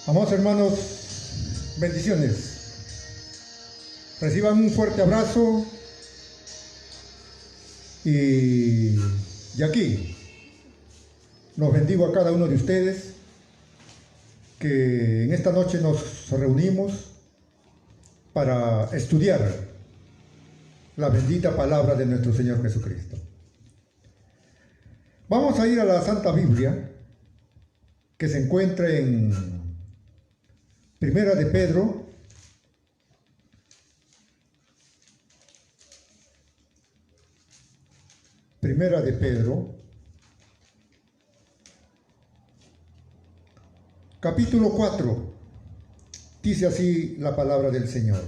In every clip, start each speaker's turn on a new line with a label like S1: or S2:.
S1: Amados hermanos, bendiciones. Reciban un fuerte abrazo y aquí los bendigo a cada uno de ustedes que en esta noche nos reunimos para estudiar la bendita palabra de nuestro Señor Jesucristo. Vamos a ir a la Santa Biblia, que se encuentra en Primera de Pedro, capítulo 4, dice así la palabra del Señor.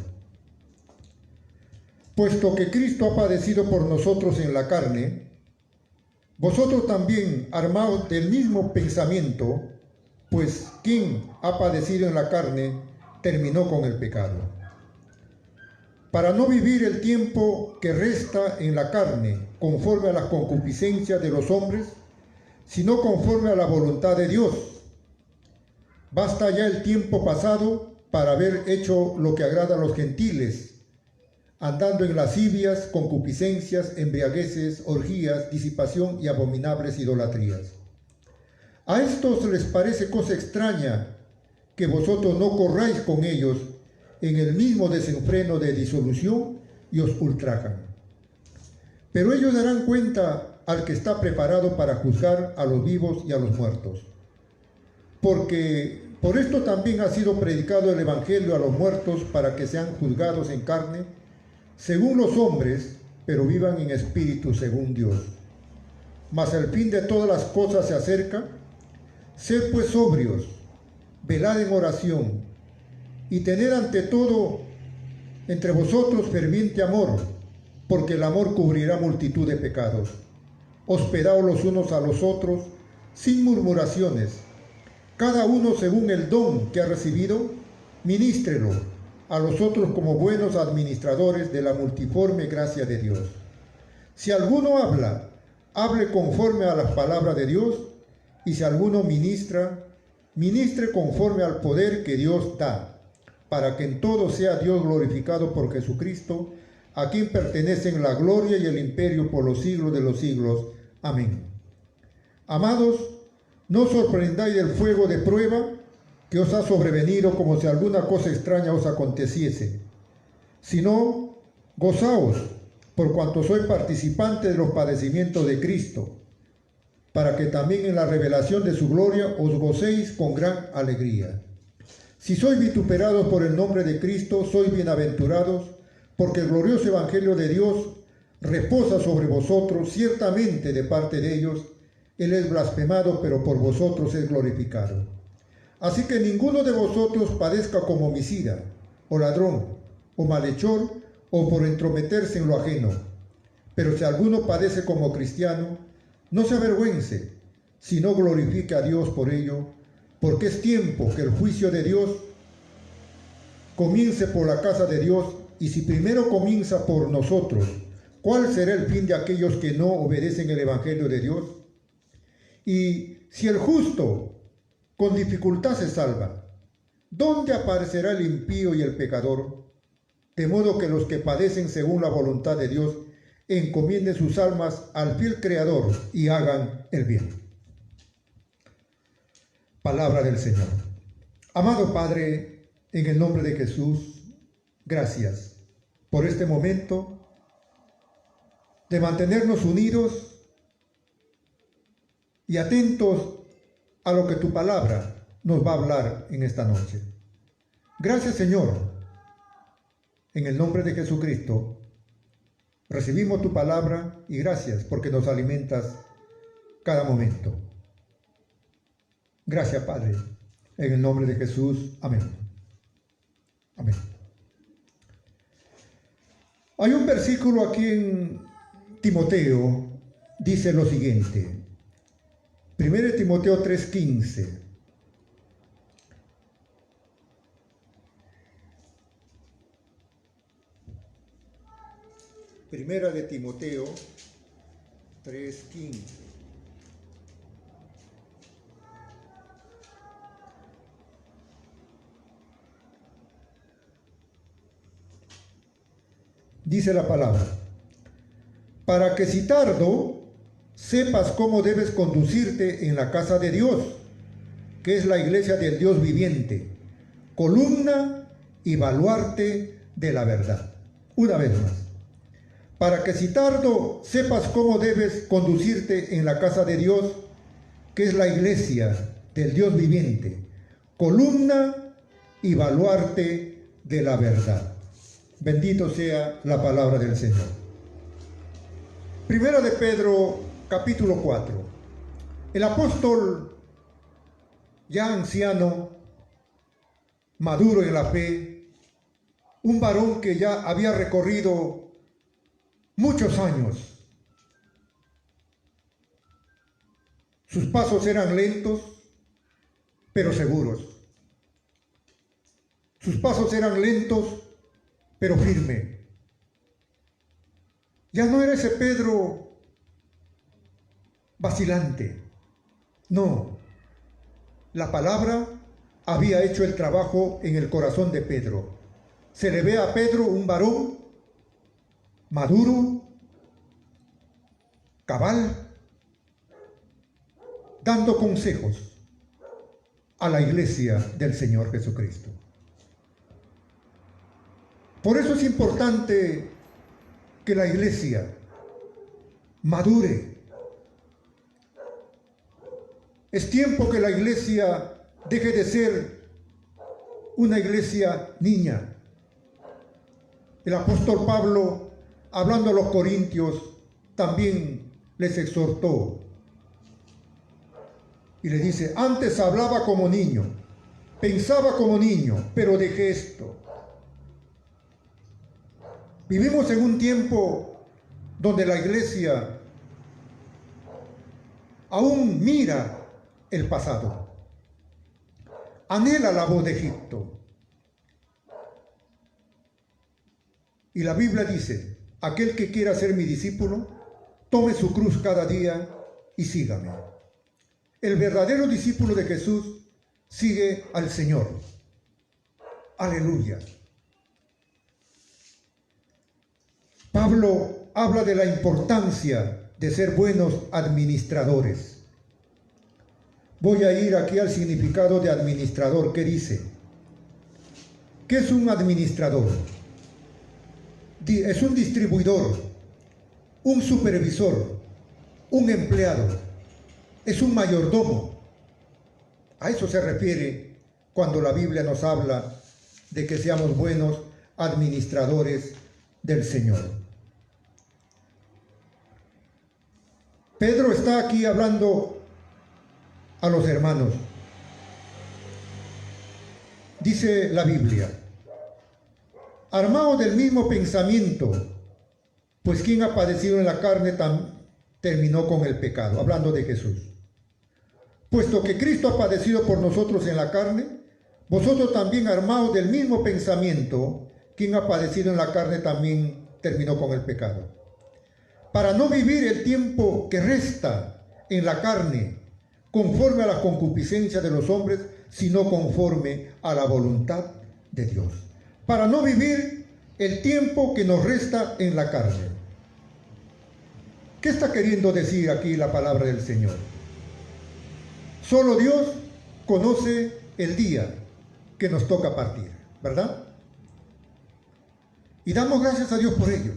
S1: Puesto que Cristo ha padecido por nosotros en la carne, vosotros también armaos del mismo pensamiento, pues quien ha padecido en la carne terminó con el pecado, para no vivir el tiempo que resta en la carne conforme a las concupiscencias de los hombres, sino conforme a la voluntad de Dios. Basta ya el tiempo pasado para haber hecho lo que agrada a los gentiles, andando en lascivias, concupiscencias, embriagueces, orgías, disipación y abominables idolatrías. A estos les parece cosa extraña que vosotros no corráis con ellos en el mismo desenfreno de disolución y os ultrajan. Pero ellos darán cuenta al que está preparado para juzgar a los vivos y a los muertos. Porque por esto también ha sido predicado el Evangelio a los muertos, para que sean juzgados en carne, según los hombres, pero vivan en espíritu según Dios. Mas el fin de todas las cosas se acerca. Sed pues sobrios, velad en oración, y tened ante todo entre vosotros ferviente amor, porque el amor cubrirá multitud de pecados. Hospedaos los unos a los otros, sin murmuraciones, cada uno según el don que ha recibido, ministrelo a los otros como buenos administradores de la multiforme gracia de Dios. Si alguno habla, hable conforme a las palabras de Dios, y si alguno ministra, ministre conforme al poder que Dios da, para que en todo sea Dios glorificado por Jesucristo, a quien pertenecen la gloria y el imperio por los siglos de los siglos. Amén. Amados, no os sorprendáis del fuego de prueba que os ha sobrevenido como si alguna cosa extraña os aconteciese, sino gozaos por cuanto sois participantes de los padecimientos de Cristo, para que también en la revelación de su gloria os gocéis con gran alegría. Si sois vituperados por el nombre de Cristo, sois bienaventurados, porque el glorioso evangelio de Dios reposa sobre vosotros. Ciertamente de parte de ellos Él es blasfemado, pero por vosotros es glorificado. Así que ninguno de vosotros padezca como homicida, o ladrón, o malhechor, o por entrometerse en lo ajeno. Pero si alguno padece como cristiano, no se avergüence, sino glorifique a Dios por ello, porque es tiempo que el juicio de Dios comience por la casa de Dios, y si primero comienza por nosotros, ¿cuál será el fin de aquellos que no obedecen el evangelio de Dios? Y si el justo con dificultad se salva, ¿dónde aparecerá el impío y el pecador? De modo que los que padecen según la voluntad de Dios encomienden sus almas al fiel Creador y hagan el bien. Palabra del Señor. Amado Padre, en el nombre de Jesús, gracias por este momento de mantenernos unidos y atentos a lo que tu palabra nos va a hablar en esta noche. Gracias, Señor. En el nombre de Jesucristo, recibimos tu palabra y gracias porque nos alimentas cada momento. Gracias, Padre. En el nombre de Jesús. Amén. Amén. Hay un versículo aquí en Timoteo, dice lo siguiente. 1 Timoteo 3:15. Primera de Timoteo 3:15. dice la palabra, para que si tardo, sepas cómo debes conducirte en la casa de Dios, que es la iglesia del Dios viviente, columna y baluarte de la verdad. Una vez más, para que si tardo, sepas cómo debes conducirte en la casa de Dios, que es la iglesia del Dios viviente, columna y baluarte de la verdad. Bendito sea la palabra del Señor. Primera de Pedro, capítulo 4. El apóstol, ya anciano, maduro en la fe, un varón que ya había recorrido muchos años. Sus pasos eran lentos, pero seguros. Sus pasos eran lentos, pero firme. Ya no era ese Pedro vacilante. No. La palabra había hecho el trabajo en el corazón de Pedro. Se le ve a Pedro un varón maduro, cabal, dando consejos a la iglesia del Señor Jesucristo. Por eso es importante que la iglesia madure. Es tiempo que la iglesia deje de ser una iglesia niña. El apóstol Pablo, hablando a los corintios, también les exhortó y le dice: antes hablaba como niño, pensaba como niño, pero dejé esto. Vivimos en un tiempo donde la iglesia aún mira el pasado, anhela la voz de Egipto. Y la Biblia dice: aquel que quiera ser mi discípulo, tome su cruz cada día y sígame. El verdadero discípulo de Jesús sigue al Señor. Aleluya. Pablo habla de la importancia de ser buenos administradores. Voy a ir aquí al significado de administrador. ¿Qué dice? ¿Qué es un administrador? Es un distribuidor, un supervisor, un empleado, es un mayordomo. A eso se refiere cuando la Biblia nos habla de que seamos buenos administradores del Señor. Pedro está aquí hablando a los hermanos. Dice la Biblia: armados del mismo pensamiento, pues quien ha padecido en la carne terminó con el pecado, hablando de Jesús. Puesto que Cristo ha padecido por nosotros en la carne, vosotros también armados del mismo pensamiento, quien ha padecido en la carne también terminó con el pecado. Para no vivir el tiempo que resta en la carne conforme a la concupiscencia de los hombres, sino conforme a la voluntad de Dios. Para no vivir el tiempo que nos resta en la carne. ¿Qué está queriendo decir aquí la palabra del Señor? Solo Dios conoce el día que nos toca partir, ¿verdad? Y damos gracias a Dios por ello.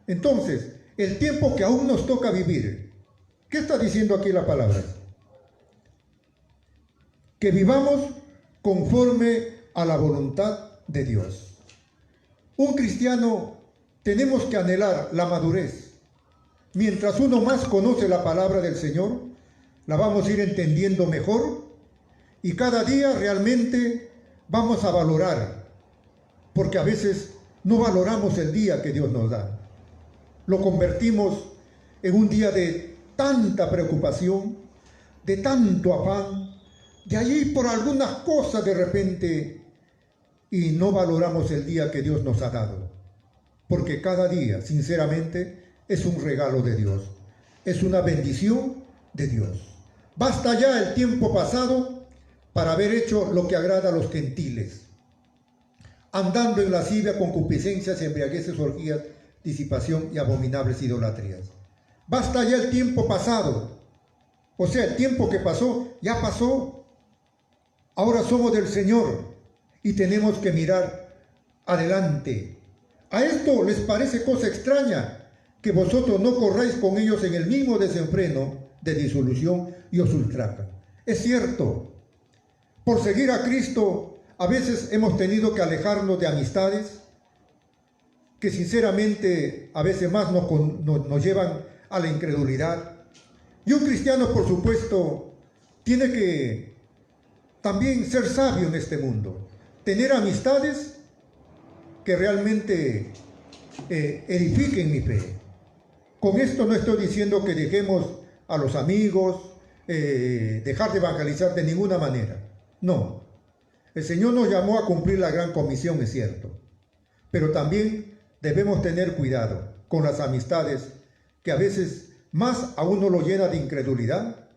S1: Entonces, el tiempo que aún nos toca vivir, ¿qué está diciendo aquí la palabra? Que vivamos conforme a la voluntad de Dios. Un cristiano tenemos que anhelar la madurez. Mientras uno más conoce la palabra del Señor, la vamos a ir entendiendo mejor y cada día realmente vamos a valorar, porque a veces no valoramos el día que Dios nos da. Lo convertimos en un día de tanta preocupación, de tanto afán, de allí por algunas cosas de repente, y no valoramos el día que Dios nos ha dado. Porque cada día, sinceramente, es un regalo de Dios, es una bendición de Dios. Basta ya el tiempo pasado para haber hecho lo que agrada a los gentiles. andando en lascivia, concupiscencias, embriagueces, orgías, disipación y abominables idolatrías. Basta ya el tiempo pasado. O sea, el tiempo que pasó, ya pasó. Ahora somos del Señor y tenemos que mirar adelante. ¿A esto les parece cosa extraña que vosotros no corráis con ellos en el mismo desenfreno de disolución y os ultrajan? Es cierto, por seguir a Cristo a veces hemos tenido que alejarnos de amistades que sinceramente a veces más nos llevan a la incredulidad. Y un cristiano, por supuesto, tiene que también ser sabio en este mundo, tener amistades que realmente edifiquen mi fe. Con esto no estoy diciendo que dejemos a los amigos, dejar de evangelizar de ninguna manera. No, el Señor nos llamó a cumplir la gran comisión, es cierto, pero también debemos tener cuidado con las amistades que a veces más a uno lo llena de incredulidad,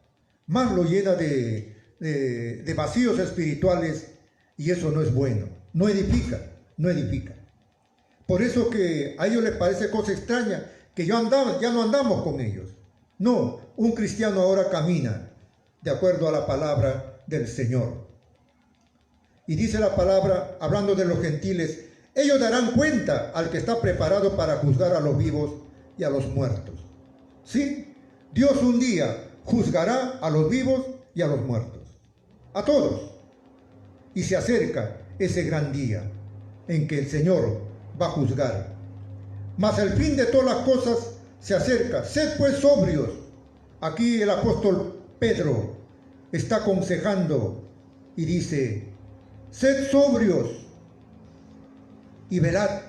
S1: más lo llena de vacíos espirituales, y eso no es bueno, no edifica, no edifica. Por eso que a ellos les parece cosa extraña que ya no andamos con ellos. No, un cristiano ahora camina de acuerdo a la palabra del Señor. Y dice la palabra, hablando de los gentiles, ellos darán cuenta al que está preparado para juzgar a los vivos y a los muertos. Sí, Dios un día juzgará a los vivos y a los muertos, a todos. Y se acerca ese gran día en que el Señor va a juzgar. Mas el fin de todas las cosas se acerca. Sed pues sobrios. Aquí el apóstol Pedro está aconsejando y dice, sed sobrios y velad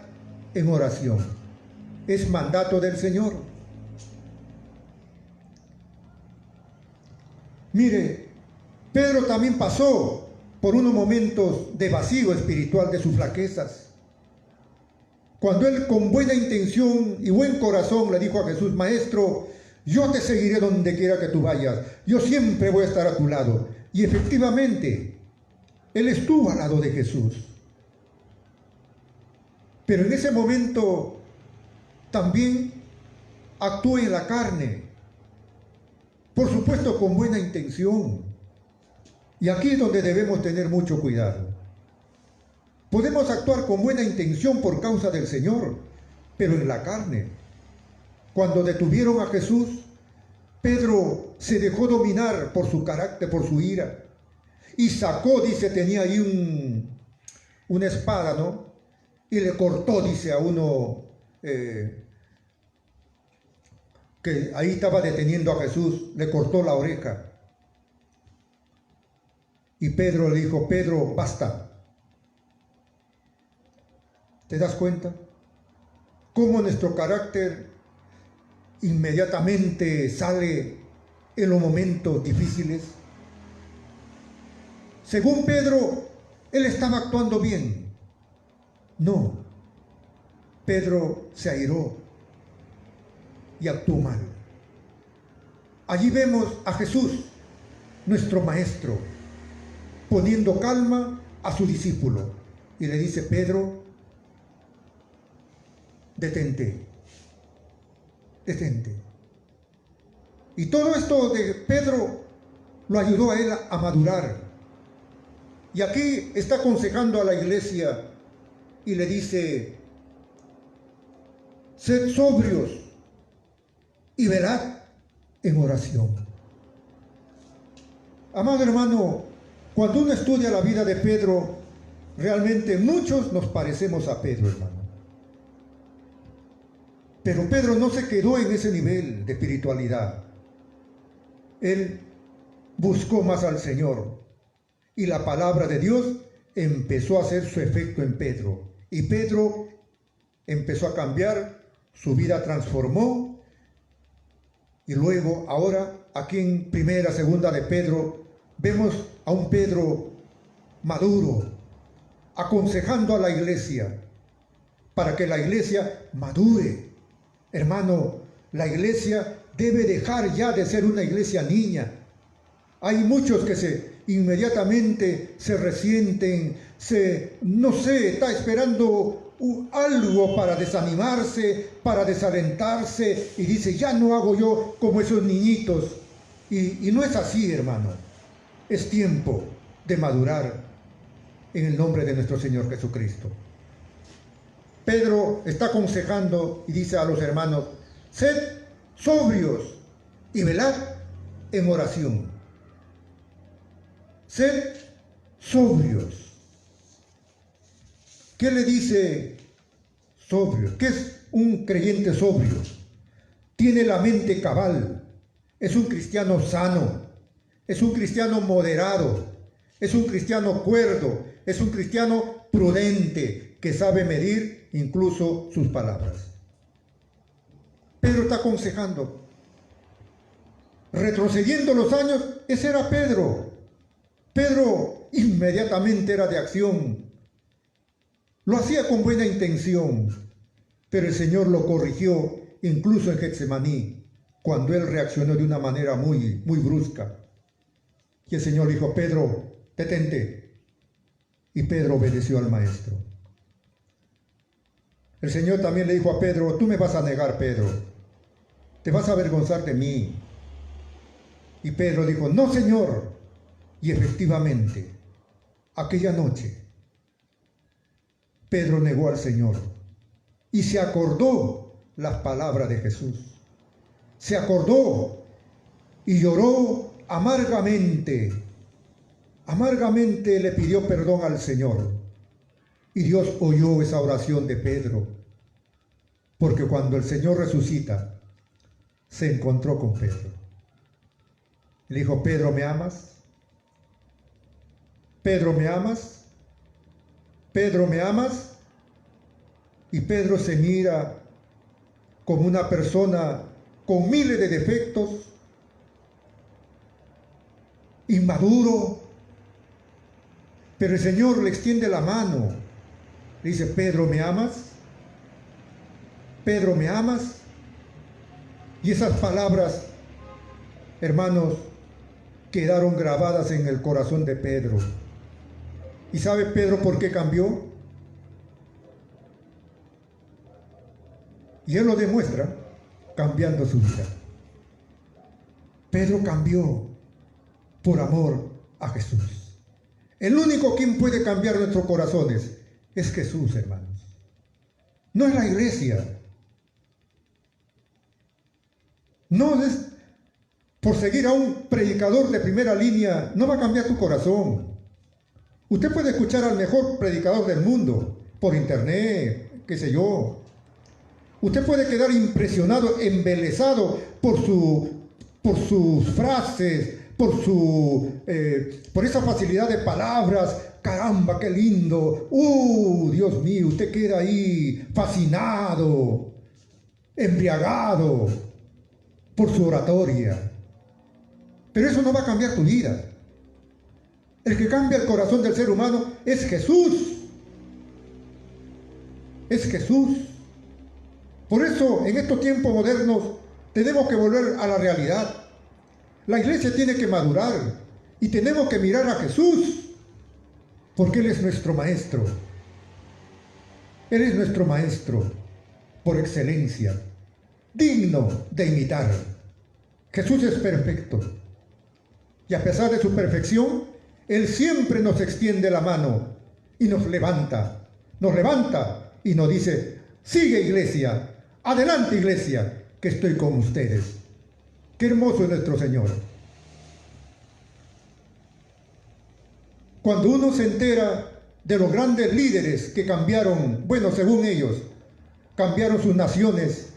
S1: en oración. Es mandato del Señor. Mire, Pedro también pasó por unos momentos de vacío espiritual de sus flaquezas. Cuando él con buena intención y buen corazón le dijo a Jesús, Maestro, yo te seguiré donde quiera que tú vayas, yo siempre voy a estar a tu lado. Y efectivamente, él estuvo al lado de Jesús. Pero en ese momento también actuó en la carne, por supuesto con buena intención. Y aquí es donde debemos tener mucho cuidado. Podemos actuar con buena intención por causa del Señor, pero en la carne. Cuando detuvieron a Jesús, Pedro se dejó dominar por su carácter, por su ira, y sacó, dice, tenía ahí una espada, ¿no? Y le cortó, dice, a uno que ahí estaba deteniendo a Jesús, le cortó la oreja. Y Pedro le dijo, Pedro, basta. ¿Te das cuenta? Cómo nuestro carácter inmediatamente sale en los momentos difíciles. Según Pedro, él estaba actuando bien. No, Pedro se airó y actuó mal. Allí vemos a Jesús, nuestro maestro, poniendo calma a su discípulo. Y le dice, Pedro, detente, detente. Y todo esto de Pedro lo ayudó a él a madurar. Y aquí está aconsejando a la iglesia y le dice, sed sobrios y velad en oración. Amado hermano, cuando uno estudia la vida de Pedro, realmente muchos nos parecemos a Pedro, hermano. Pero Pedro no se quedó en ese nivel de espiritualidad. Él buscó más al Señor y la palabra de Dios empezó a hacer su efecto en Pedro. Y Pedro empezó a cambiar, su vida transformó. Y luego, ahora, aquí en primera, segunda de Pedro, vemos a un Pedro maduro, aconsejando a la iglesia, para que la iglesia madure. Hermano, la iglesia debe dejar ya de ser una iglesia niña. Hay muchos que inmediatamente se resienten, no sé, está esperando algo para desanimarse, para desalentarse, y dice, ya no hago yo como esos niñitos. Y no es así, hermano. Es tiempo de madurar en el nombre de nuestro Señor Jesucristo. Pedro está aconsejando y dice a los hermanos, sed sobrios y velad en oración. Sed sobrios. ¿Qué le dice sobrio? ¿Qué es un creyente sobrio? Tiene la mente cabal, es un cristiano sano, es un cristiano moderado, es un cristiano cuerdo, es un cristiano prudente que sabe medir incluso sus palabras. Pedro está aconsejando. Retrocediendo los años, ese era Pedro. Pedro inmediatamente era de acción. Lo hacía con buena intención, pero el Señor lo corrigió incluso en Getsemaní, cuando él reaccionó de una manera muy brusca. Y el Señor dijo, Pedro, detente. Y Pedro obedeció al Maestro. El Señor también le dijo a Pedro, tú me vas a negar, Pedro. Te vas a avergonzar de mí. Y Pedro dijo, no, Señor. Y efectivamente, aquella noche, Pedro negó al Señor y se acordó las palabras de Jesús. Se acordó y lloró amargamente. Amargamente le pidió perdón al Señor. Y Dios oyó esa oración de Pedro. Porque cuando el Señor resucita, se encontró con Pedro. Le dijo, Pedro, ¿me amas? Pedro, ¿me amas? Pedro, ¿me amas? Y Pedro se mira como una persona con miles de defectos, inmaduro, pero el Señor le extiende la mano. Le dice, Pedro, ¿me amas? Pedro, ¿me amas? Y esas palabras, hermanos, quedaron grabadas en el corazón de Pedro. ¿Y sabe Pedro por qué cambió? Y él lo demuestra cambiando su vida. Pedro cambió por amor a Jesús. El único quien puede cambiar nuestros corazones es Jesús, hermanos. No es la iglesia. No es por seguir a un predicador de primera línea, no va a cambiar tu corazón. Usted puede escuchar al mejor predicador del mundo por internet, qué sé yo. Usted puede quedar impresionado, embelesado por sus frases, por esa facilidad de palabras. Caramba, qué lindo. Dios mío, usted queda ahí fascinado, embriagado por su oratoria. Pero eso no va a cambiar tu vida. El que cambia el corazón del ser humano es Jesús. Es Jesús. Por eso, en estos tiempos modernos, tenemos que volver a la realidad. La iglesia tiene que madurar y tenemos que mirar a Jesús, porque Él es nuestro Maestro. Él es nuestro Maestro por excelencia, digno de imitar. Jesús es perfecto. Y a pesar de su perfección, Él siempre nos extiende la mano y nos levanta y nos dice, sigue iglesia, adelante iglesia, que estoy con ustedes. Qué hermoso es nuestro Señor. Cuando uno se entera de los grandes líderes que cambiaron, bueno, según ellos, cambiaron sus naciones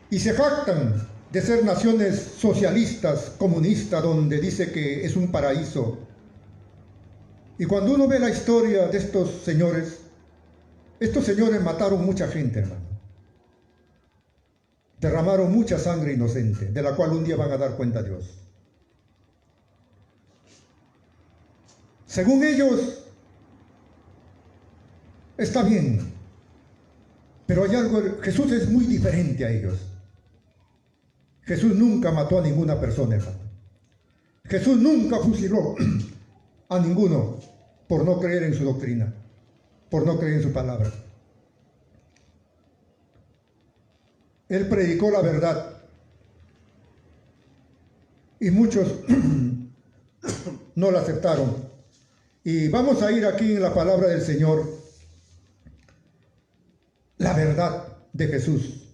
S1: y se jactan de ser naciones socialistas, comunistas, donde dice que es un paraíso. Y cuando uno ve la historia de estos señores mataron mucha gente, hermano. Derramaron mucha sangre inocente, de la cual un día van a dar cuenta a Dios. Según ellos, está bien, pero hay algo, Jesús es muy diferente a ellos. Jesús nunca mató a ninguna persona, hermano. Jesús nunca fusiló a ninguno por no creer en su doctrina, por no creer en su palabra. Él predicó la verdad y muchos no la aceptaron. Y vamos a ir aquí en la palabra del Señor, la verdad de Jesús.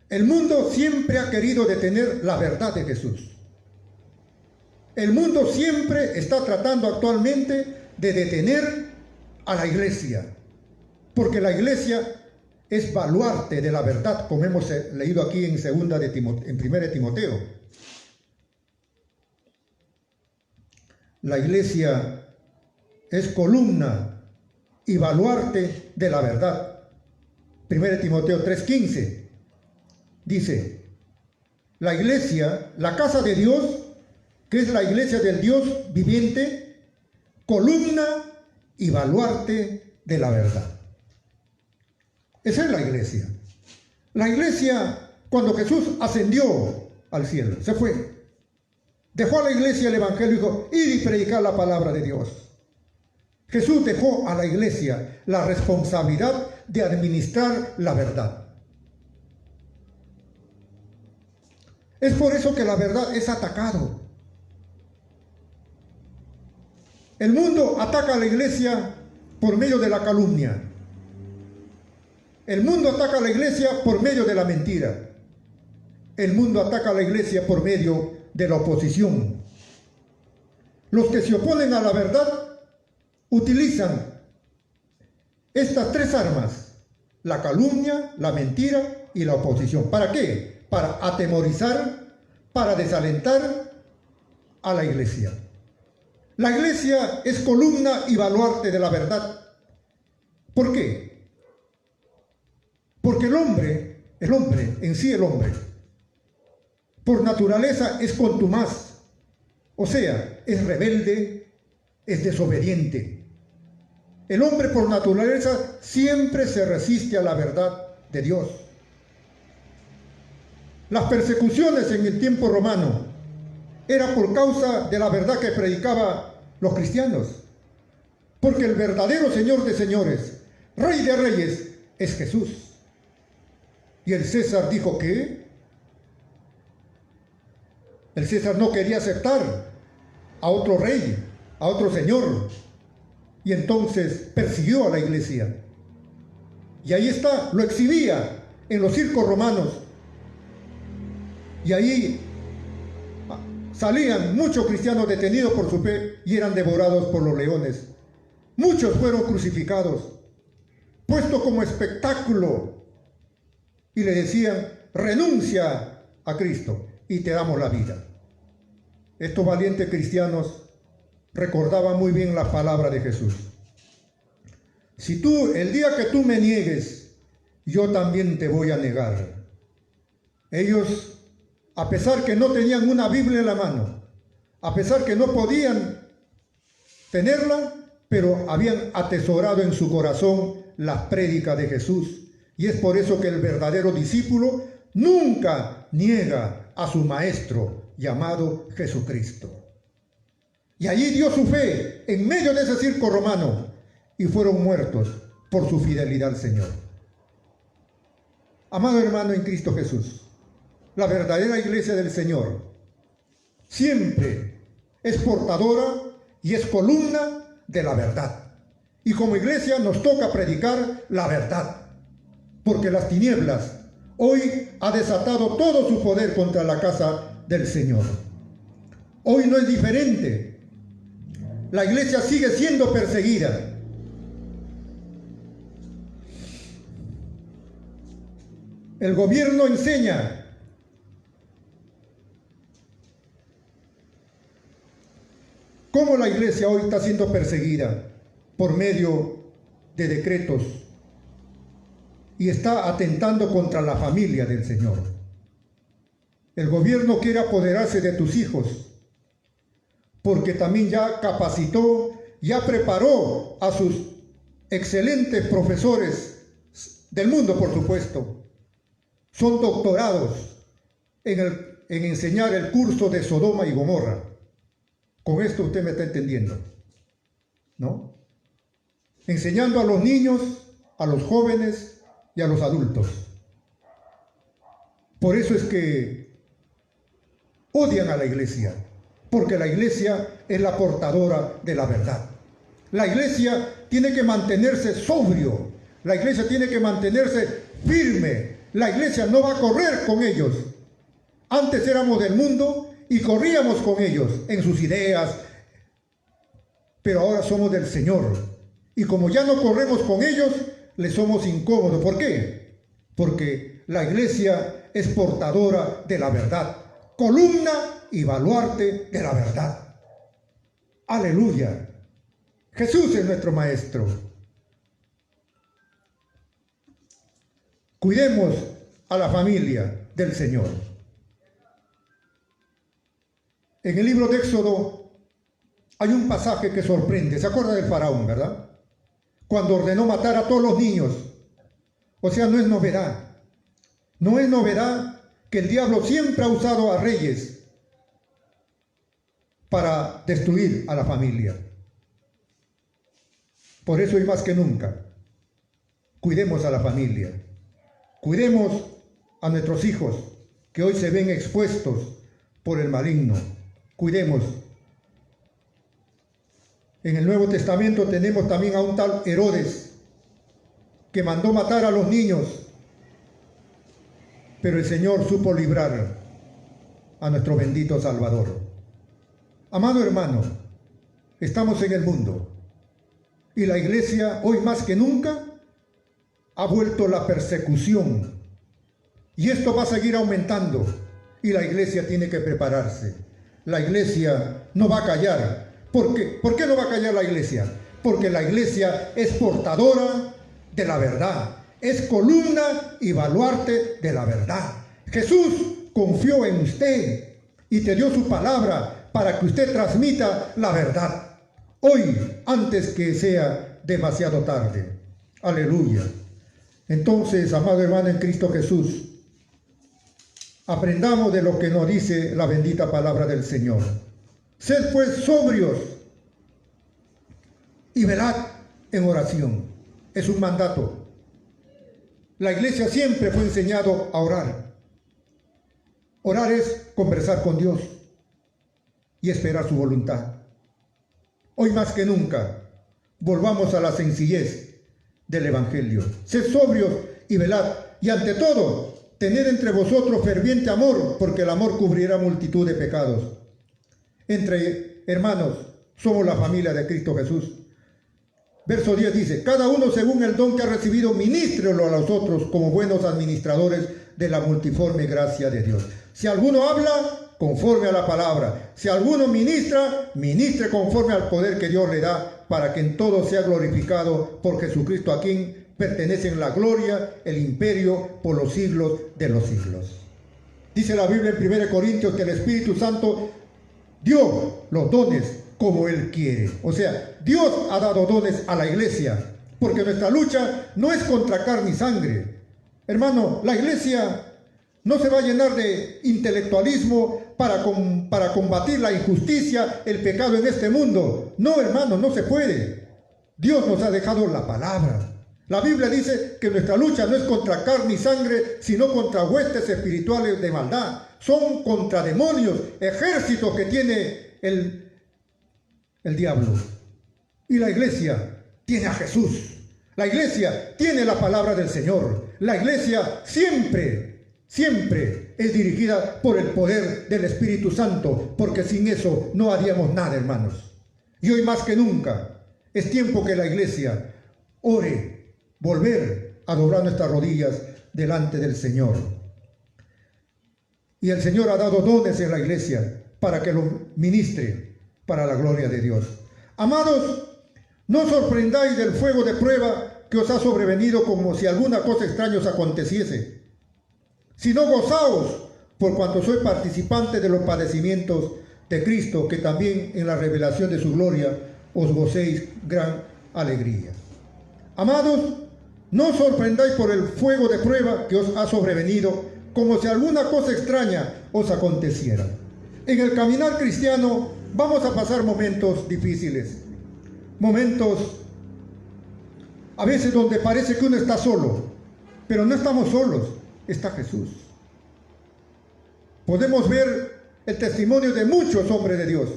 S1: El mundo siempre ha querido detener la verdad de Jesús. El mundo siempre está tratando actualmente de detener a la iglesia, porque la iglesia es baluarte de la verdad, como hemos leído aquí en 1 de Timoteo. La iglesia es columna y baluarte de la verdad. 1 Timoteo 3:15 dice, la iglesia, la casa de Dios, que es la iglesia del Dios viviente, columna y baluarte de la verdad. Esa es la iglesia. La iglesia, cuando Jesús ascendió al cielo, se fue. Dejó a la iglesia el evangelio y dijo, id y predicar la palabra de Dios. Jesús dejó a la iglesia la responsabilidad de administrar la verdad. Es por eso que la verdad es atacado. El mundo ataca a la iglesia por medio de la calumnia. El mundo ataca a la iglesia por medio de la mentira. El mundo ataca a la iglesia por medio de la oposición. Los que se oponen a la verdad utilizan estas tres armas: la calumnia, la mentira y la oposición. ¿Para qué? Para atemorizar, para desalentar a la iglesia. La iglesia es columna y baluarte de la verdad. ¿Por qué? Porque el hombre en sí, por naturaleza es contumaz, o sea, es rebelde, es desobediente. El hombre por naturaleza siempre se resiste a la verdad de Dios. Las persecuciones en el tiempo romano era por causa de la verdad que predicaban los cristianos, porque el verdadero Señor de señores, Rey de reyes, es Jesús. Y el César dijo que el César no quería aceptar a otro rey, a otro señor, y entonces persiguió a la iglesia. Y ahí está, lo exhibía en los circos romanos. Y ahí salían muchos cristianos detenidos por su fe y eran devorados por los leones. Muchos fueron crucificados, puestos como espectáculo, y le decían, renuncia a Cristo y te damos la vida. Estos valientes cristianos recordaban muy bien la palabra de Jesús. Si tú, el día que tú me niegues, yo también te voy a negar. Ellos, a pesar que no tenían una Biblia en la mano, a pesar que no podían tenerla, pero habían atesorado en su corazón las prédicas de Jesús. Y es por eso que el verdadero discípulo nunca niega a su maestro llamado Jesucristo. Y allí dio su fe en medio de ese circo romano y fueron muertos por su fidelidad al Señor. Amado hermano en Cristo Jesús, la verdadera iglesia del Señor siempre es portadora y es columna de la verdad. Y como iglesia nos toca predicar la verdad, porque las tinieblas hoy ha desatado todo su poder contra la casa del Señor. Hoy no es diferente. La iglesia sigue siendo perseguida. El gobierno enseña cómo la iglesia hoy está siendo perseguida por medio de decretos y está atentando contra la familia del Señor. El gobierno quiere apoderarse de tus hijos, porque también ya capacitó, ya preparó a sus excelentes profesores del mundo, por supuesto. Son doctorados en enseñar el curso de Sodoma y Gomorra. Con esto usted me está entendiendo, ¿no? Enseñando a los niños, a los jóvenes y a los adultos. Por eso es que odian a la iglesia, porque la iglesia es la portadora de la verdad. La iglesia tiene que mantenerse sobrio, la iglesia tiene que mantenerse firme, la iglesia no va a correr con ellos. Antes éramos del mundo y corríamos con ellos en sus ideas, pero ahora somos del Señor. Y como ya no corremos con ellos, les somos incómodos. ¿Por qué? Porque la iglesia es portadora de la verdad, columna y baluarte de la verdad. Aleluya. Jesús es nuestro Maestro. Cuidemos a la familia del Señor. En el libro de Éxodo hay un pasaje que sorprende. ¿Se acuerda del faraón, verdad? Cuando ordenó matar a todos los niños. O sea, no es novedad. No es novedad que el diablo siempre ha usado a reyes para destruir a la familia. Por eso, y más que nunca, cuidemos a la familia. Cuidemos a nuestros hijos que hoy se ven expuestos por el maligno. Cuidemos. En el Nuevo Testamento tenemos también a un tal Herodes que mandó matar a los niños, pero el Señor supo librar a nuestro bendito Salvador. Amado hermano, estamos en el mundo y la iglesia hoy más que nunca ha vuelto la persecución y esto va a seguir aumentando y la iglesia tiene que prepararse. La iglesia no va a callar. ¿Por qué? ¿Por qué no va a callar la iglesia? Porque la iglesia es portadora de la verdad, es columna y baluarte de la verdad. Jesús confió en usted y te dio su palabra para que usted transmita la verdad. Hoy, antes que sea demasiado tarde. Aleluya. Entonces, amado hermano en Cristo Jesús, aprendamos de lo que nos dice la bendita palabra del Señor. Sed pues sobrios y velad en oración. Es un mandato. La iglesia siempre fue enseñado a orar. Orar es conversar con Dios y esperar su voluntad. Hoy más que nunca, volvamos a la sencillez del Evangelio. Sed sobrios y velad. Y ante todo, tened entre vosotros ferviente amor, porque el amor cubrirá multitud de pecados. Entre hermanos, somos la familia de Cristo Jesús. Verso 10 dice, cada uno según el don que ha recibido, ministrelo a los otros como buenos administradores de la multiforme gracia de Dios. Si alguno habla, conforme a la palabra. Si alguno ministra, ministre conforme al poder que Dios le da, para que en todo sea glorificado por Jesucristo, a quien pertenecen la gloria, el imperio, por los siglos de los siglos. Dice la Biblia en 1 Corintios que el Espíritu Santo dio los dones como Él quiere. O sea, Dios ha dado dones a la iglesia, porque nuestra lucha no es contra carne y sangre. Hermano, la iglesia no se va a llenar de intelectualismo para combatir la injusticia, el pecado en este mundo. No, hermano, no se puede. Dios nos ha dejado la palabra. La Biblia dice que nuestra lucha no es contra carne y sangre, sino contra huestes espirituales de maldad. Son contra demonios, ejércitos que tiene el diablo. Y la iglesia tiene a Jesús. La iglesia tiene la palabra del Señor. La iglesia siempre es dirigida por el poder del Espíritu Santo, porque sin eso no haríamos nada, hermanos. Y hoy más que nunca es tiempo que la iglesia ore, volver a doblar nuestras rodillas delante del Señor. Y el Señor ha dado dones en la iglesia para que lo ministre para la gloria de Dios. Amados, no os sorprendáis del fuego de prueba que os ha sobrevenido como si alguna cosa extraña os aconteciese, sino gozaos por cuanto sois participantes de los padecimientos de Cristo, que también en la revelación de su gloria os gocéis gran alegría. Amados, no os sorprendáis por el fuego de prueba que os ha sobrevenido, como si alguna cosa extraña os aconteciera. En el caminar cristiano Vamos a pasar momentos difíciles, momentos a veces donde parece que uno está solo, pero no estamos solos, está Jesús. Podemos ver el testimonio de muchos hombres de Dios.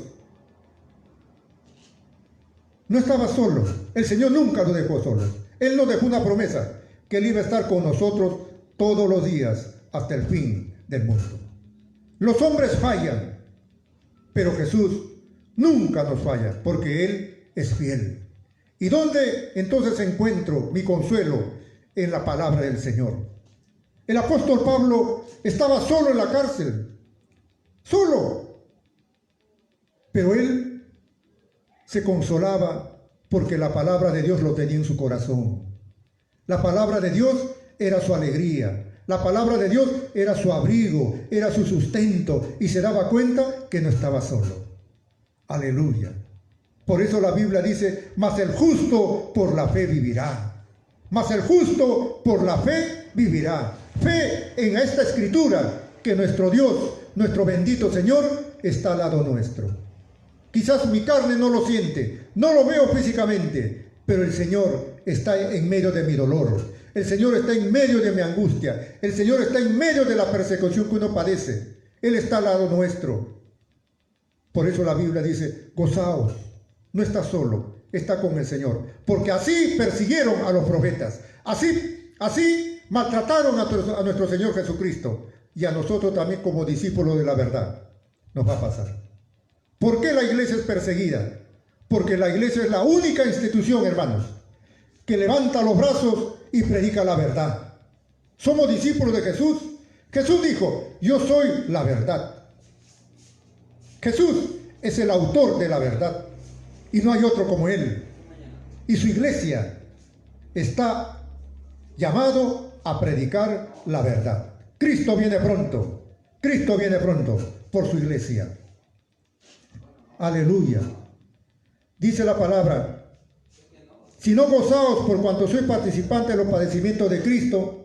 S1: No estaba solo, el Señor nunca lo dejó solo. Él nos dejó una promesa, que Él iba a estar con nosotros todos los días hasta el fin del mundo. Los hombres fallan, pero Jesús nunca nos falla, porque Él es fiel. ¿Y dónde entonces encuentro mi consuelo? En la palabra del Señor. El apóstol Pablo estaba solo en la cárcel, solo, pero él se consolaba porque la palabra de Dios lo tenía en su corazón. La palabra de Dios era su alegría, la palabra de Dios era su abrigo, era su sustento, y se daba cuenta que no estaba solo. Aleluya. Por eso la Biblia dice, mas el justo por la fe vivirá. Mas el justo por la fe vivirá. Fe en esta escritura, que nuestro Dios, nuestro bendito Señor, está al lado nuestro. Quizás mi carne no lo siente, no lo veo físicamente, pero el Señor está en medio de mi dolor. El Señor está en medio de mi angustia. El Señor está en medio de la persecución que uno padece. Él está al lado nuestro. Por eso la Biblia dice, gozaos, no está solo, está con el Señor. Porque así persiguieron a los profetas, así maltrataron a nuestro Señor Jesucristo, y a nosotros también como discípulos de la verdad nos va a pasar. ¿Por qué la iglesia es perseguida? Porque la iglesia es la única institución, hermanos, que levanta los brazos y predica la verdad. Somos discípulos de Jesús. Jesús dijo, yo soy la verdad. Jesús es el autor de la verdad y no hay otro como Él. Y su iglesia está llamado a predicar la verdad. Cristo viene pronto por su iglesia. Aleluya. Dice la palabra, si no gozaos por cuanto soy participante de los padecimientos de Cristo,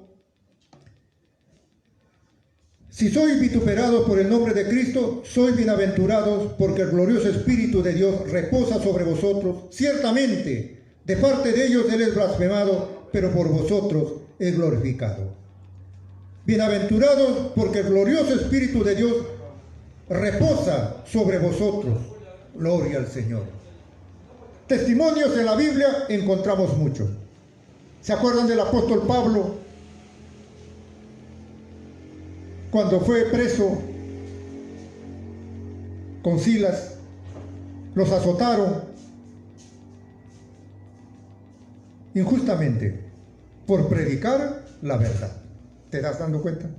S1: si sois vituperados por el nombre de Cristo, sois bienaventurados, porque el glorioso Espíritu de Dios reposa sobre vosotros. Ciertamente, de parte de ellos Él es blasfemado, pero por vosotros es glorificado. Bienaventurados, porque el glorioso Espíritu de Dios reposa sobre vosotros. Gloria al Señor. Testimonios en la Biblia encontramos mucho. ¿Se acuerdan del apóstol Pablo? Cuando fue preso con Silas, los azotaron injustamente por predicar la verdad. ¿Te das dando cuenta?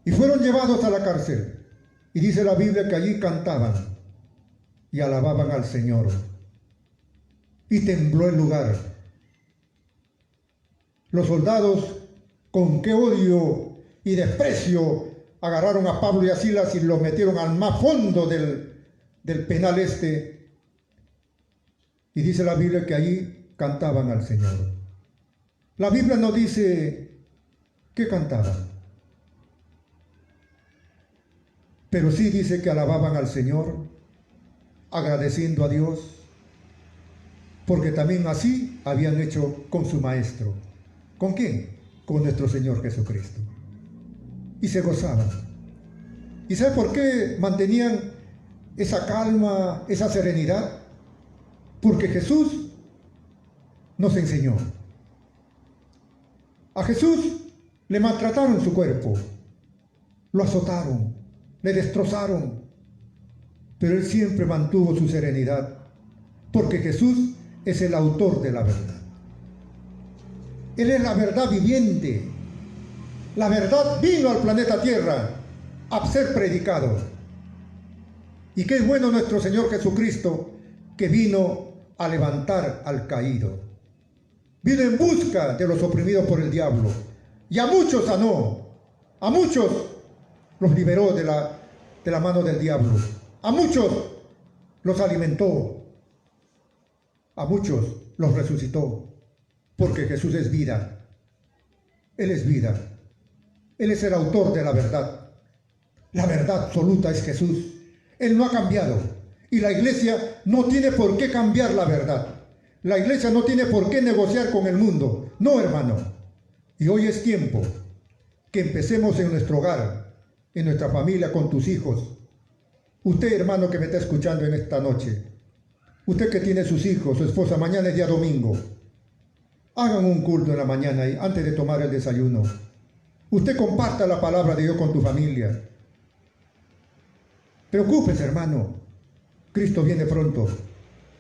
S1: Y fueron llevados a la cárcel. Y dice la Biblia que allí cantaban y alababan al Señor. Y tembló el lugar. Los soldados, con qué odio y desprecio, agarraron a Pablo y a Silas y los metieron al más fondo del penal este. Y dice la Biblia que allí cantaban al Señor. La Biblia no dice que cantaban, pero sí dice que alababan al Señor, agradeciendo a Dios, porque también así habían hecho con su maestro. ¿Con quién? Con nuestro Señor Jesucristo. Y se gozaban. ¿Y sabe por qué mantenían esa calma, esa serenidad? Porque Jesús nos enseñó. A Jesús le maltrataron su cuerpo, lo azotaron, le destrozaron, pero Él siempre mantuvo su serenidad, porque Jesús es el autor de la verdad. Él es la verdad viviente. La verdad vino al planeta Tierra a ser predicado. Y qué bueno nuestro Señor Jesucristo, que vino a levantar al caído. Vino en busca de los oprimidos por el diablo. Y a muchos sanó. A muchos los liberó de la mano del diablo. A muchos los alimentó. A muchos los resucitó. Porque Jesús es vida. Él es vida. Él es el autor de la verdad. La verdad absoluta es Jesús. Él no ha cambiado. Y la iglesia no tiene por qué cambiar la verdad. La iglesia no tiene por qué negociar con el mundo. No, hermano. Y hoy es tiempo que empecemos en nuestro hogar, en nuestra familia, con tus hijos. Usted, hermano, que me está escuchando en esta noche, usted que tiene sus hijos, su esposa, mañana es día domingo, hagan un culto en la mañana y antes de tomar el desayuno. Usted comparta la palabra de Dios con tu familia. Preocúpese, hermano. Cristo viene pronto.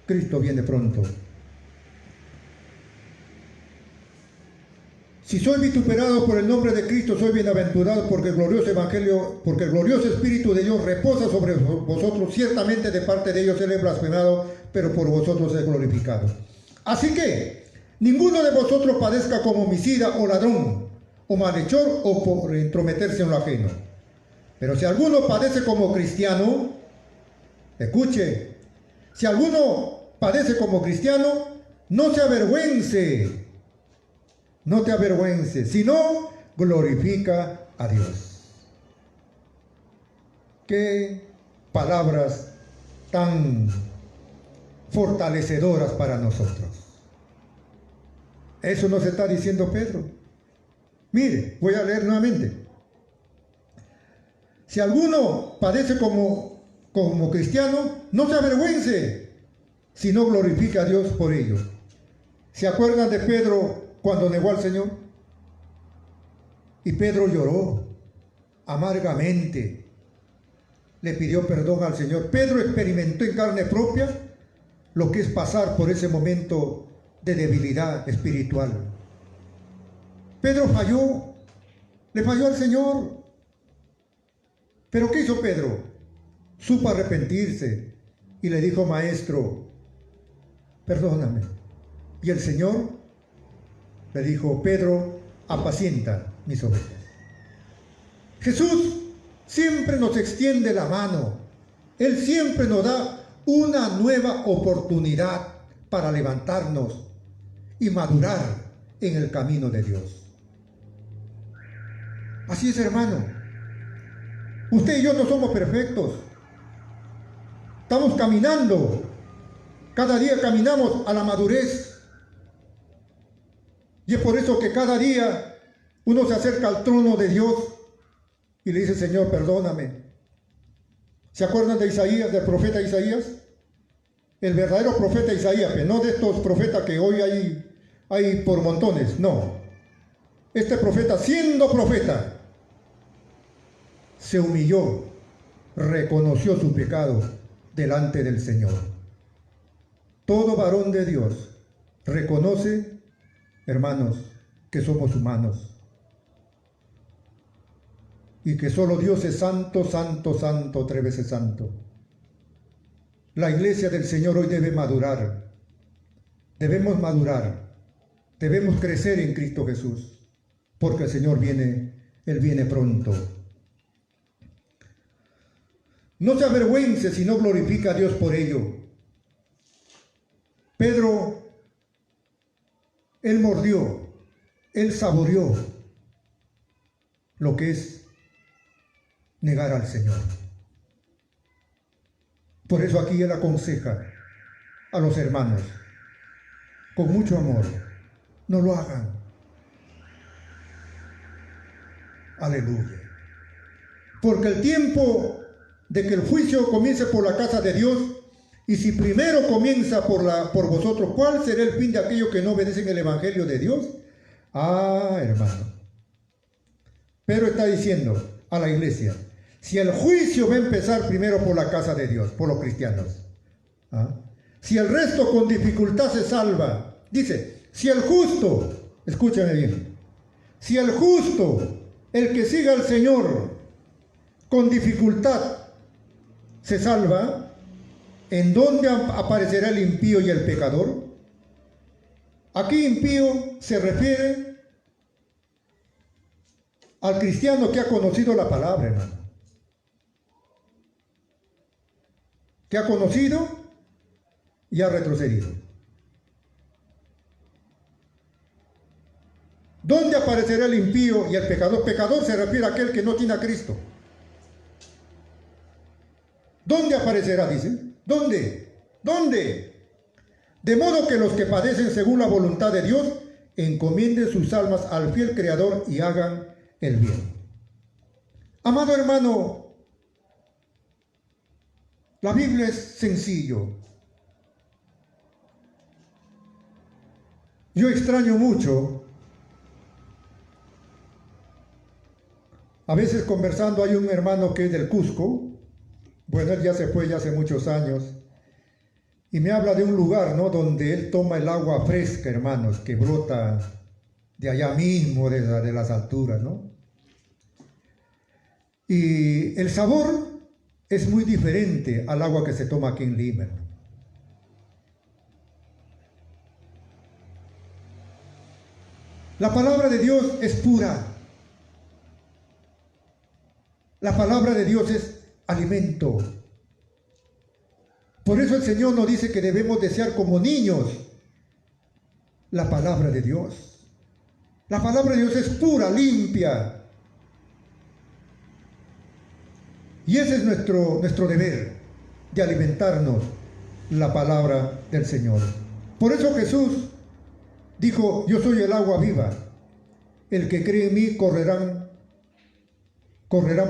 S1: Cristo viene pronto. Si soy vituperado por el nombre de Cristo, soy bienaventurado porque el glorioso evangelio, porque el glorioso Espíritu de Dios reposa sobre vosotros. Ciertamente de parte de ellos Él es blasfemado, pero por vosotros es glorificado. Así que ninguno de vosotros padezca como homicida o ladrón, o malhechor, o por entrometerse en lo ajeno. Pero si alguno padece como cristiano, escuche, si alguno padece como cristiano, no se avergüence. No te avergüences, sino glorifica a Dios. Qué palabras tan fortalecedoras para nosotros. Eso nos está diciendo Pedro. Mire, voy a leer nuevamente. Si alguno padece como cristiano, no se avergüence, sino glorifica a Dios por ello. ¿Se acuerdan de Pedro cuando negó al Señor? Y Pedro lloró amargamente, le pidió perdón al Señor. Pedro experimentó en carne propia lo que es pasar por ese momento de debilidad espiritual. Pedro falló, le falló al Señor. ¿Pero qué hizo Pedro? Supo arrepentirse y le dijo: Maestro, perdóname. Y el Señor le dijo: Pedro, apacienta mis ovejas. Jesús siempre nos extiende la mano. Él siempre nos da una nueva oportunidad para levantarnos y madurar en el camino de Dios. Así es, hermano. Usted y yo no somos perfectos. Estamos caminando. Cada día caminamos a la madurez. Y es por eso que cada día uno se acerca al trono de Dios y le dice: Señor, perdóname. ¿Se acuerdan de Isaías, del profeta Isaías? El verdadero profeta Isaías, pero no de estos profetas que hoy hay por montones, no. Este profeta, siendo profeta, se humilló, reconoció su pecado delante del Señor. Todo varón de Dios reconoce, hermanos, que somos humanos y que solo Dios es santo, santo, santo, 3 veces santo. La iglesia del Señor hoy debe madurar. Debemos madurar. Debemos crecer en Cristo Jesús, porque el Señor viene, Él viene pronto. No se avergüence, sino glorifica a Dios por ello. Pedro, él mordió, él saboreó lo que es negar al Señor. Por eso aquí él aconseja a los hermanos, con mucho amor: no lo hagan. Aleluya. Porque el tiempo de que el juicio comience por la casa de Dios, y si primero comienza por vosotros, ¿cuál será el fin de aquellos que no obedecen el evangelio de Dios? Hermano, Pedro está diciendo a la iglesia: si el juicio va a empezar primero por la casa de Dios, por los cristianos, si el resto con dificultad se salva, dice, si el justo, escúchame bien, si el justo, el que siga al Señor, con dificultad se salva, ¿en dónde aparecerá el impío y el pecador? Aquí impío se refiere al cristiano que ha conocido la palabra, hermano. Que ha conocido y ha retrocedido. ¿Dónde aparecerá el impío y el pecador? Pecador se refiere a aquel que no tiene a Cristo. ¿Dónde aparecerá? Dice. ¿Dónde? ¿Dónde? De modo que los que padecen según la voluntad de Dios encomienden sus almas al fiel Creador y hagan el bien. Amado hermano, la Biblia es sencillo. Yo extraño mucho, a veces conversando, hay un hermano que es del Cusco, bueno, él ya se fue ya hace muchos años, y me habla de un lugar, ¿no?, donde él toma el agua fresca, hermanos, que brota de allá mismo, de las alturas, ¿no? Y el sabor es muy diferente al agua que se toma aquí en Lima. La palabra de Dios es pura. La palabra de Dios es alimento. Por eso el Señor nos dice que debemos desear como niños la palabra de Dios. La palabra de Dios es pura, limpia. Y ese es nuestro deber, de alimentarnos la palabra del Señor. Por eso Jesús dijo, yo soy el agua viva. El que cree en mí correrán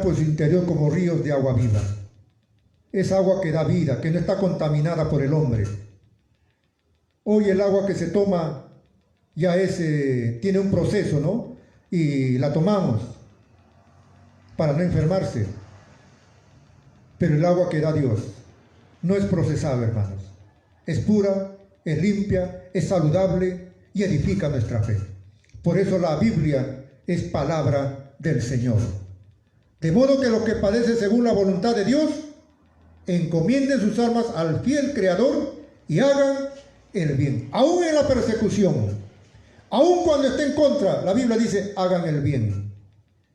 S1: por su interior como ríos de agua viva. Es agua que da vida, que no está contaminada por el hombre. Hoy el agua que se toma ya tiene un proceso, ¿no? Y la tomamos para no enfermarse. Pero el agua que da Dios no es procesada, hermanos. Es pura, es limpia, es saludable y edifica nuestra fe. Por eso la Biblia es palabra del Señor. De modo que los que padecen según la voluntad de Dios encomienden sus almas al fiel Creador y hagan el bien. Aún en la persecución, aún cuando esté en contra, la Biblia dice, hagan el bien.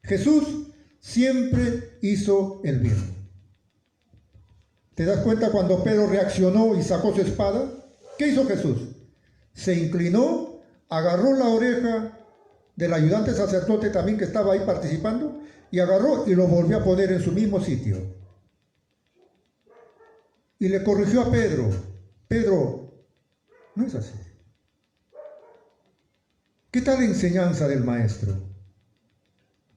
S1: Jesús siempre hizo el bien. ¿Te das cuenta cuando Pedro reaccionó y sacó su espada? ¿Qué hizo Jesús? Se inclinó, agarró la oreja del ayudante sacerdote también que estaba ahí participando y agarró y lo volvió a poner en su mismo sitio. Y le corrigió a Pedro. Pedro, no es así. ¿Qué tal la enseñanza del maestro?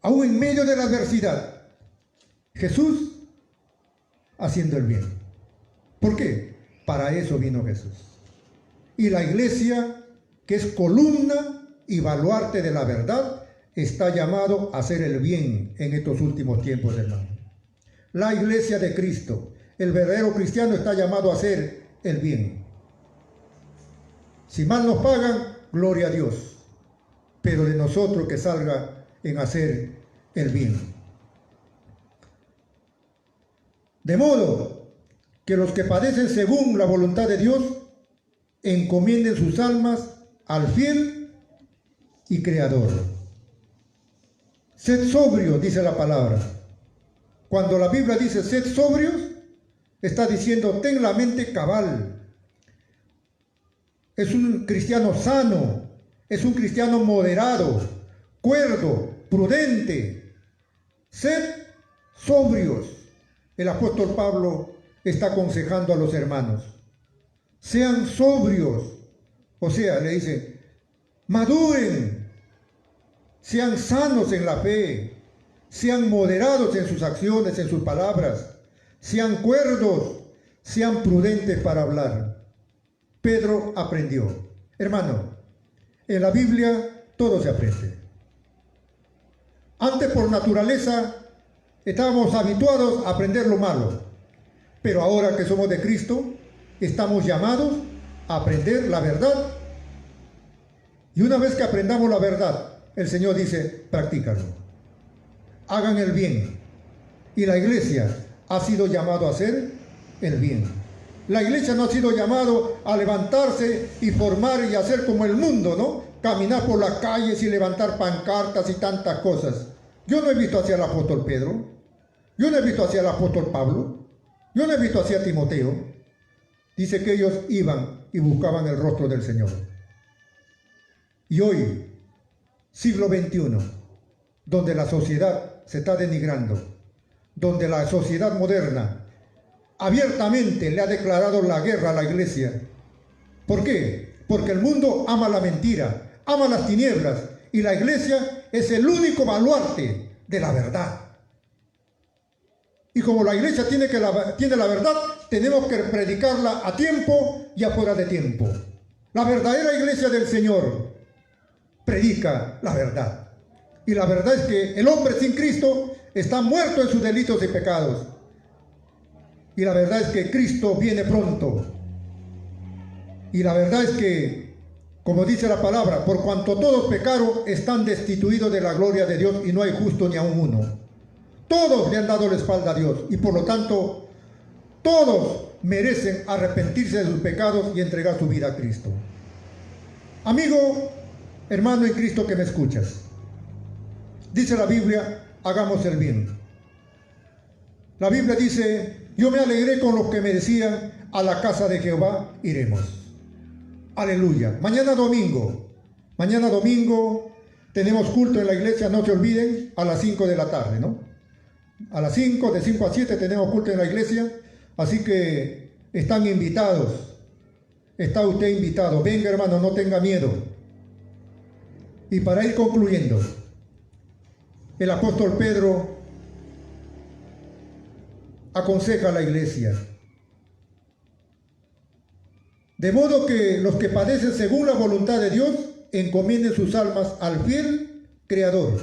S1: Aún en medio de la adversidad, Jesús haciendo el bien. ¿Por qué? Para eso vino Jesús. Y la iglesia, que es columna y baluarte de la verdad, está llamado a hacer el bien en estos últimos tiempos, hermano. La iglesia de Cristo, el verdadero cristiano, está llamado a hacer el bien. Si mal nos pagan, gloria a Dios. Pero de nosotros que salga en hacer el bien. De modo que los que padecen según la voluntad de Dios encomienden sus almas al fiel y Creador. Sed sobrios, dice la palabra. Cuando la Biblia dice sed sobrios, está diciendo ten la mente cabal. Es un cristiano sano, es un cristiano moderado, cuerdo, prudente. Sed sobrios. El apóstol Pablo está aconsejando a los hermanos. Sean sobrios. O sea, le dice, maduren. Sean sanos en la fe. Sean moderados en sus acciones, en sus palabras. Sean cuerdos. Sean prudentes para hablar. Pedro aprendió. Hermano, en la Biblia todo se aprende. Antes por naturaleza estábamos habituados a aprender lo malo, pero ahora que somos de Cristo, estamos llamados a aprender la verdad. Y una vez que aprendamos la verdad, el Señor dice, practícalo. Hagan el bien. Y la iglesia ha sido llamado a hacer el bien. La iglesia no ha sido llamado a levantarse y formar y hacer como el mundo, ¿no? Caminar por las calles y levantar pancartas y tantas cosas. Yo no he visto hacia el apóstol Pedro. Yo no he visto hacia el apóstol Pablo. Yo no he visto hacia Timoteo. Dice que ellos iban y buscaban el rostro del Señor. Y hoy, siglo XXI, donde la sociedad se está denigrando, donde la sociedad moderna abiertamente le ha declarado la guerra a la iglesia. ¿Por qué? Porque el mundo ama la mentira, ama las tinieblas, y la iglesia es el único baluarte de la verdad. Y como la iglesia tiene la verdad, tenemos que predicarla a tiempo y afuera de tiempo. La verdadera iglesia del Señor predica la verdad. Y la verdad es que el hombre sin Cristo está muerto en sus delitos y pecados. Y la verdad es que Cristo viene pronto. Y la verdad es que, como dice la palabra, por cuanto todos pecaron, están destituidos de la gloria de Dios y no hay justo ni aun uno. Todos le han dado la espalda a Dios y por lo tanto, todos merecen arrepentirse de sus pecados y entregar su vida a Cristo. Amigo, hermano en Cristo que me escuchas, dice la Biblia, hagamos el bien. La Biblia dice, yo me alegré con los que me decían, a la casa de Jehová iremos. Aleluya. Mañana domingo tenemos culto en la iglesia, no se olviden, a las 5 de la tarde, ¿no? A las 5, de 5 a 7 tenemos culto en la iglesia, así que están invitados. Está usted invitado. Venga, hermano, no tenga miedo. Y para ir concluyendo, el apóstol Pedro aconseja a la iglesia. De modo que los que padecen según la voluntad de Dios, encomienden sus almas al fiel Creador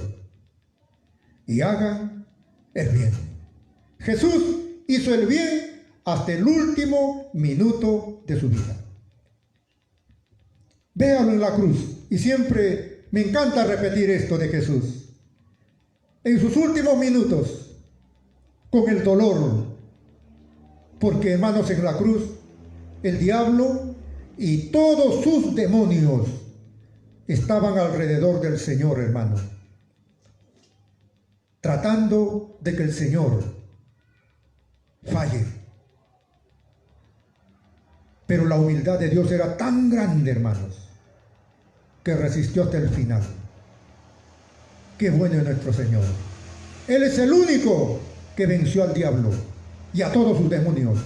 S1: y hagan el bien. Jesús hizo el bien hasta el último minuto de su vida. Véalo en la cruz. Y siempre me encanta repetir esto de Jesús. En sus últimos minutos, con el dolor, porque hermanos, en la cruz, el diablo y todos sus demonios estaban alrededor del Señor, hermano, tratando de que el Señor falle. Pero la humildad de Dios era tan grande, hermanos, que resistió hasta el final. Qué bueno es nuestro Señor. Él es el único que venció al diablo y a todos sus demonios.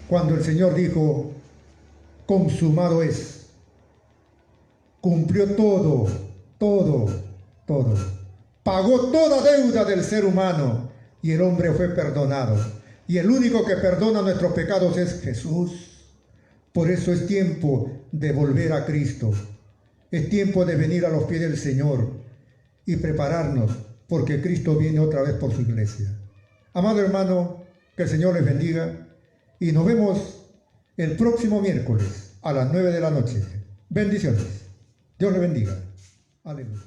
S1: Cuando el Señor dijo, consumado es, cumplió todo. Pagó toda deuda del ser humano y el hombre fue perdonado. Y el único que perdona nuestros pecados es Jesús. Por eso es tiempo de volver a Cristo. Es tiempo de venir a los pies del Señor y prepararnos, porque Cristo viene otra vez por su iglesia. Amado hermano, que el Señor les bendiga y nos vemos el próximo miércoles a las 9 de la noche. Bendiciones. Dios le bendiga. Aleluya.